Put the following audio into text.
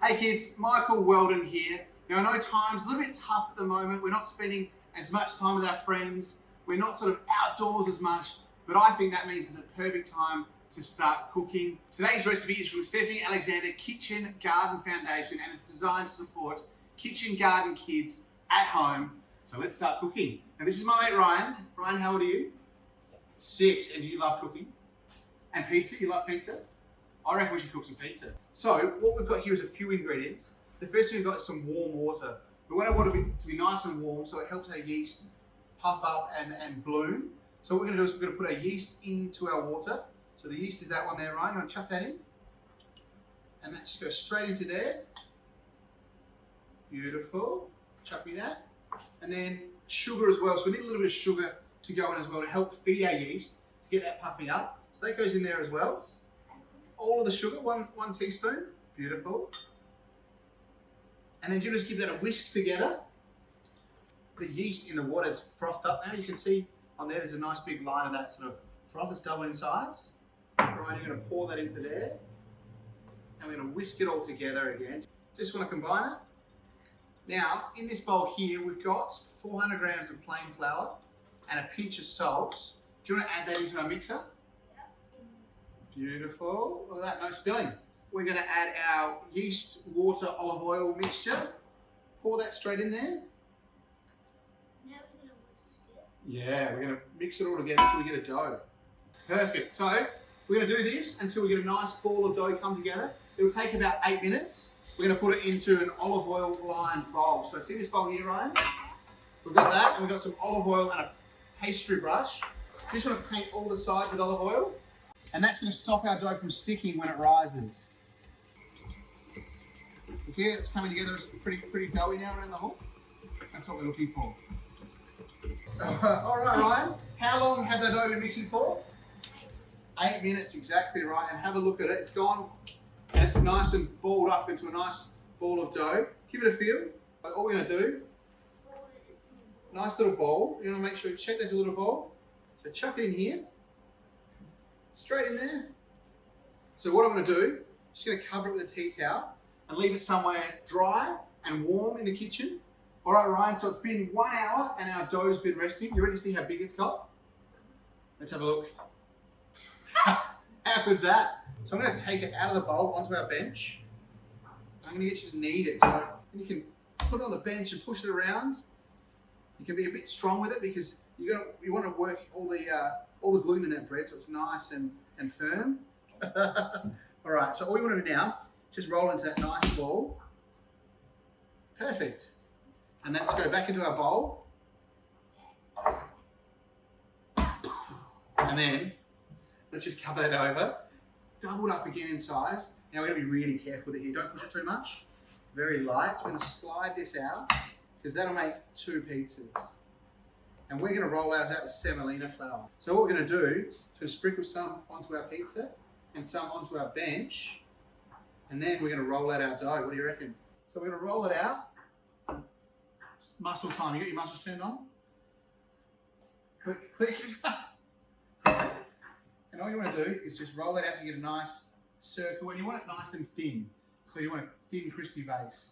Hey kids, Michael Weldon here. Now I know time's a little bit tough at the moment. We're not spending as much time with our friends. We're not sort of outdoors as much, but I think that means it's a perfect time to start cooking. Today's recipe is from Stephanie Alexander Kitchen Garden Foundation, and it's designed to support kitchen garden kids at home. So let's start cooking. And this is my mate Ryan. Ryan, how old are you? 6. And do you love cooking? And pizza? You like pizza? I reckon we should cook some pizza. So what we've got here is a few ingredients. The first thing we've got is some warm water. We want it to be nice and warm, so it helps our yeast puff up and bloom. So what we're going to do is we're going to put our yeast into our water. So the yeast is that one there, Ryan. You want to chuck that in? And that just goes straight into there. Beautiful. Chuck me that. And then sugar as well. So we need a little bit of sugar to go in as well to help feed our yeast, to get that puffing up. So that goes in there as well. All of the sugar, one teaspoon. Beautiful. And then you just give that a whisk together. The yeast in the water is frothed up now. You can see on there's a nice big line of that sort of froth. It's double in size. Right, you're going to pour that into there. And we're going to whisk it all together again. Just want to combine it. Now, in this bowl here, we've got 400 grams of plain flour and a pinch of salt. Do you want to add that into our mixer? Beautiful. Look at that, no spilling. We're going to add our yeast, water, olive oil mixture. Pour that straight in there. Now we're going to whisk it. Yeah, we're going to mix it all together until we get a dough. Perfect. So we're going to do this until we get a nice ball of dough come together. It will take about 8 minutes. We're going to put it into an olive oil lined bowl. So see this bowl here, Ryan? We've got that, and we've got some olive oil and a pastry brush. Just want to paint all the sides with olive oil. And that's going to stop our dough from sticking when it rises. You see it's coming together. It's pretty doughy now around the hook. That's what we're looking for. All right, Ryan. How long has our dough been mixing for? 8 minutes, exactly right. And have a look at it. It's gone, and it's nice and balled up into a nice ball of dough. Give it a feel. All we're going to do, nice little bowl. You want to make sure you check that little bowl. So chuck it in here. Straight in there. So what I'm going to do, I'm just going to cover it with a tea towel and leave it somewhere dry and warm in the kitchen. All right, Ryan, so it's been 1 hour and our dough's been resting. You ready to see how big it's got? Let's have a look. How good's that? So I'm going to take it out of the bowl onto our bench. I'm going to get you to knead it. So you can put it on the bench and push it around. You can be a bit strong with it because you want to work all the gluten in that bread so it's nice and firm. All right, so all you want to do now, just roll into that nice ball. Perfect. And let's go back into our bowl. And then let's just cover that over. Doubled up again in size. Now we're going to be really careful with it here. Don't push it too much. Very light. So we're going to slide this out because that'll make 2 pizzas. And we're going to roll ours out with semolina flour. So what we're going to do is we're going to sprinkle some onto our pizza and some onto our bench. And then we're going to roll out our dough. What do you reckon? So we're going to roll it out. It's muscle time. You got your muscles turned on? Click, click. And all you want to do is just roll it out to get a nice circle. And you want it nice and thin. So you want a thin, crispy base.